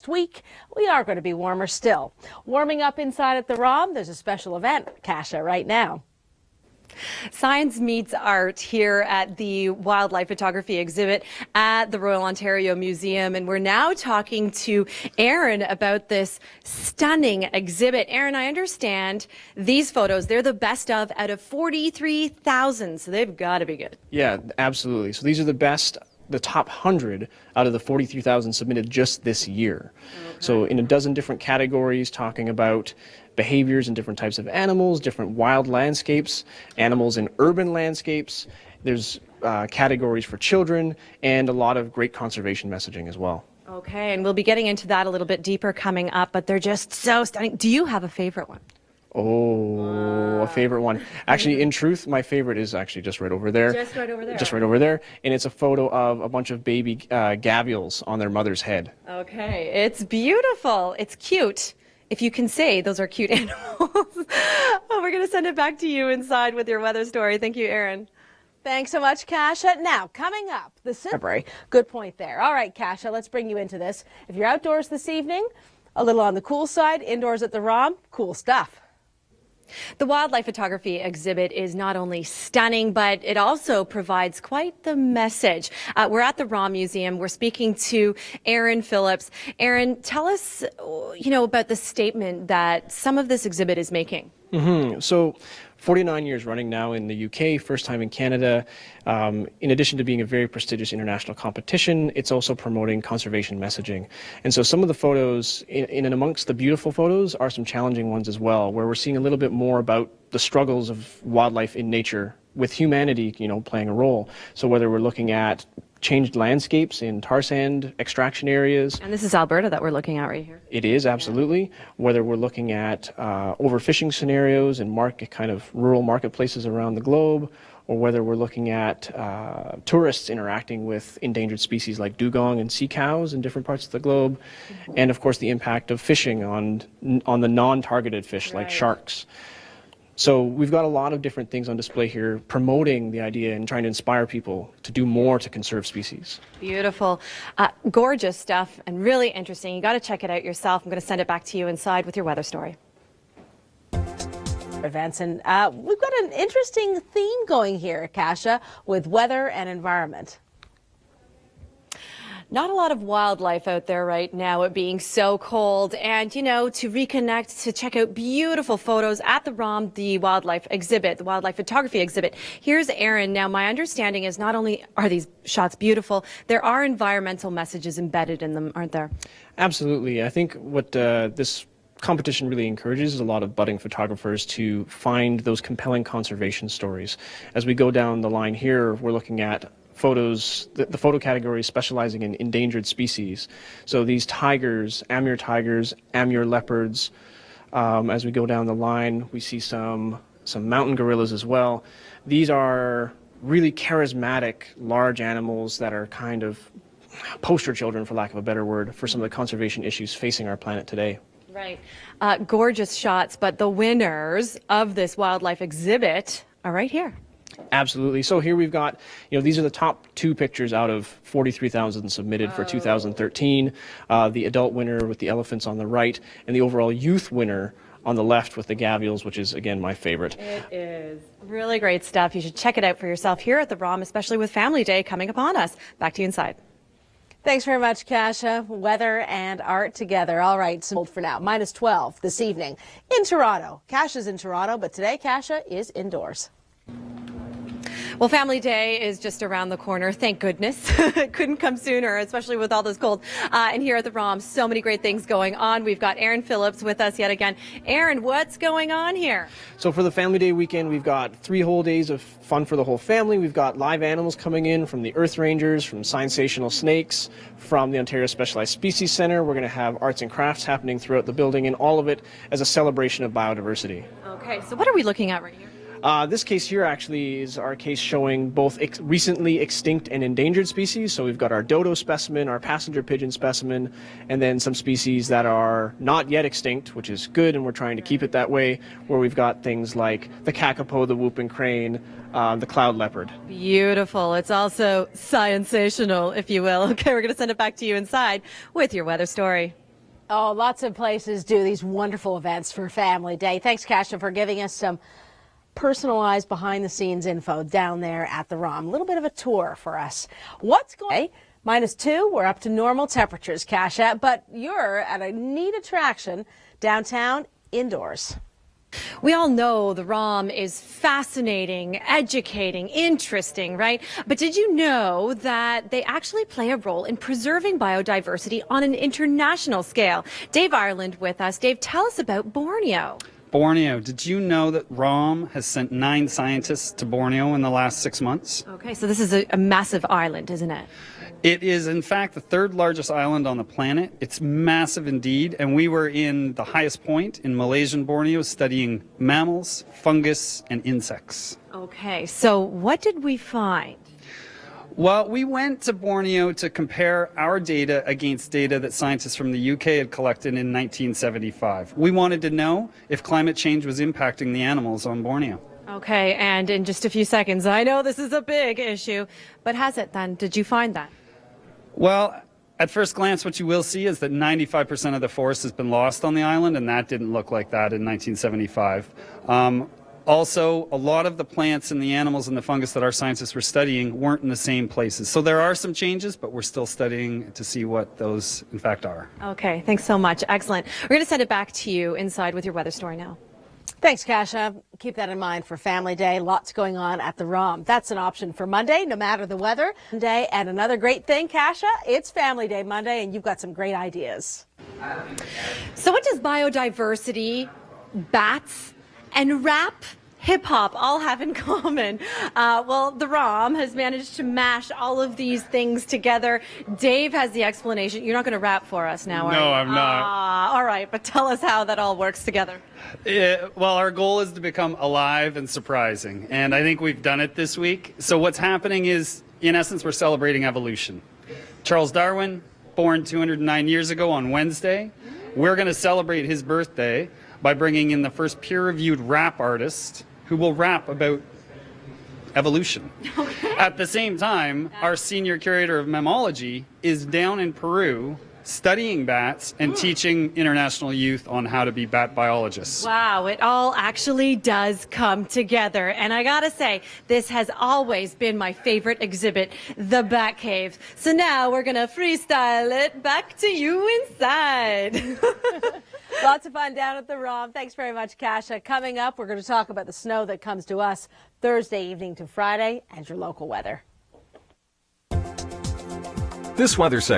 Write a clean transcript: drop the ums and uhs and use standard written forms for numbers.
next week, we are going to be warmer still. Warming up inside at the ROM, there's a special event, Kasia, right now. Science meets art here at the wildlife photography exhibit at the Royal Ontario Museum. And we're now talking to Aaron about this stunning exhibit. Aaron, I understand these photos, they're the best of out of 43,000, so they've got to be good. Yeah, absolutely. So these are the best, the top 100 out of the 43,000 submitted just this year. Okay. So in a dozen different categories, talking about behaviors in different types of animals, different wild landscapes, animals in urban landscapes. There's categories for children and a lot of great conservation messaging as well. Okay, and we'll be getting into that a little bit deeper coming up, but they're just so stunning. Do you have a favorite one? Oh, a favorite one. Actually, in truth, my favorite is actually just right over there. Just right over there. Just right over there. And it's a photo of a bunch of baby gavials on their mother's head. Okay, it's beautiful. It's cute. If you can say those are cute animals. Oh, we're going to send it back to you inside with your weather story. Thank you, Aaron. Thanks so much, Kasia. Now, coming up, the library. Good point there. All right, Kasia, let's bring you into this. If you're outdoors this evening, a little on the cool side, indoors at the ROM, cool stuff. The wildlife photography exhibit is not only stunning, but it also provides quite the message. We're at the ROM Museum. We're speaking to Aaron Phillips. Aaron, tell us, about the statement that some of this exhibit is making. So 49 years running now in the UK, first time in Canada. In addition to being a very prestigious international competition, it's also promoting conservation messaging. And so some of the photos, in and amongst the beautiful photos, are some challenging ones as well, where we're seeing a little bit more about the struggles of wildlife in nature with humanity, playing a role. So whether we're looking at changed landscapes in tar sand extraction areas. And this is Alberta that we're looking at right here. It is, absolutely. Yeah. Whether we're looking at overfishing scenarios in rural marketplaces around the globe, or whether we're looking at tourists interacting with endangered species like dugong and sea cows in different parts of the globe, and of course the impact of fishing on the non-targeted fish like sharks. So we've got a lot of different things on display here promoting the idea and trying to inspire people to do more to conserve species. Beautiful. Gorgeous stuff and really interesting. You got to check it out yourself. I'm going to send it back to you inside with your weather story. Events, and we've got an interesting theme going here, Kasia, with weather and environment. Not a lot of wildlife out there right now, it being so cold. And, to reconnect, to check out beautiful photos at the ROM, the wildlife exhibit, the wildlife photography exhibit. Here's Aaron. Now, my understanding is not only are these shots beautiful, there are environmental messages embedded in them, aren't there? Absolutely. I think what this competition really encourages is a lot of budding photographers to find those compelling conservation stories. As we go down the line here, we're looking at photos, the photo category specializing in endangered species. So these tigers, Amur leopards. As we go down the line, we see some mountain gorillas as well. These are really charismatic, large animals that are kind of poster children, for lack of a better word, for some of the conservation issues facing our planet today. Right. Gorgeous shots, but the winners of this wildlife exhibit are right here. Absolutely. So here we've got, these are the top 2 pictures out of 43,000 submitted for 2013. The adult winner with the elephants on the right, and the overall youth winner on the left with the gavials, which is, again, my favorite. It is really great stuff. You should check it out for yourself here at the ROM, especially with Family Day coming upon us. Back to you inside. Thanks very much, Kasia. Weather and art together. All right, so for now, -12 this evening in Toronto. Kasia's in Toronto, but today Kasia is indoors. Well, Family Day is just around the corner. Thank goodness. It couldn't come sooner, especially with all this cold. And here at the ROM, so many great things going on. We've got Aaron Phillips with us yet again. Aaron, what's going on here? So for the Family Day weekend, we've got 3 whole days of fun for the whole family. We've got live animals coming in from the Earth Rangers, from Science-sational snakes, from the Ontario Specialized Species Centre. We're going to have arts and crafts happening throughout the building, and all of it as a celebration of biodiversity. Okay, so what are we looking at right here? This case here actually is our case showing both recently extinct and endangered species. So we've got our dodo specimen, our passenger pigeon specimen, and then some species that are not yet extinct, which is good, and we're trying to keep it that way, where we've got things like the kakapo, the whooping crane, the cloud leopard. Beautiful. It's also science-sational, if you will. Okay, we're going to send it back to you inside with your weather story. Oh, lots of places do these wonderful events for Family Day. Thanks, Kasia, for giving us some personalized behind-the-scenes info down there at the ROM. A little bit of a tour for us. What's going on? -2, we're up to normal temperatures, Kasia, but you're at a neat attraction downtown indoors. We all know the ROM is fascinating, educating, interesting, right? But did you know that they actually play a role in preserving biodiversity on an international scale? Dave Ireland with us. Dave, tell us about Borneo. Borneo. Did you know that ROM has sent 9 scientists to Borneo in the last 6 months? Okay, so this is a massive island, isn't it? It is, in fact, the 3rd largest island on the planet. It's massive indeed, and we were in the highest point in Malaysian Borneo studying mammals, fungus, and insects. Okay, so what did we find? Well, we went to Borneo to compare our data against data that scientists from the UK had collected in 1975. We wanted to know if climate change was impacting the animals on Borneo. Okay, and in just a few seconds, I know this is a big issue, but has it then? Did you find that? Well, at first glance, what you will see is that 95% of the forest has been lost on the island, and that didn't look like that in 1975. Also, a lot of the plants and the animals and the fungus that our scientists were studying weren't in the same places. So there are some changes, but we're still studying to see what those, in fact, are. Okay, thanks so much. Excellent. We're going to send it back to you inside with your weather story now. Thanks, Kasia. Keep that in mind for Family Day. Lots going on at the ROM. That's an option for Monday, no matter the weather. Monday, and another great thing, Kasia, it's Family Day Monday, and you've got some great ideas. So what does biodiversity, bats, and rap, hip-hop all have in common? Well, the ROM has managed to mash all of these things together. Dave has the explanation. You're not going to rap for us now, are you? No, I'm not. All right, but tell us how that all works together. Well, our goal is to become alive and surprising, and I think we've done it this week. So what's happening is, in essence, we're celebrating evolution. Charles Darwin, born 209 years ago on Wednesday. We're going to celebrate his birthday by bringing in the first peer-reviewed rap artist who will rap about evolution. Okay. At the same time, our senior curator of mammalogy is down in Peru studying bats and teaching international youth on how to be bat biologists. Wow, it all actually does come together. And I gotta say, this has always been my favorite exhibit, the Bat Cave. So now we're gonna freestyle it back to you inside. Lots of fun down at the ROM. Thanks very much, Kasia. Coming up, we're going to talk about the snow that comes to us Thursday evening to Friday and your local weather. This weather segment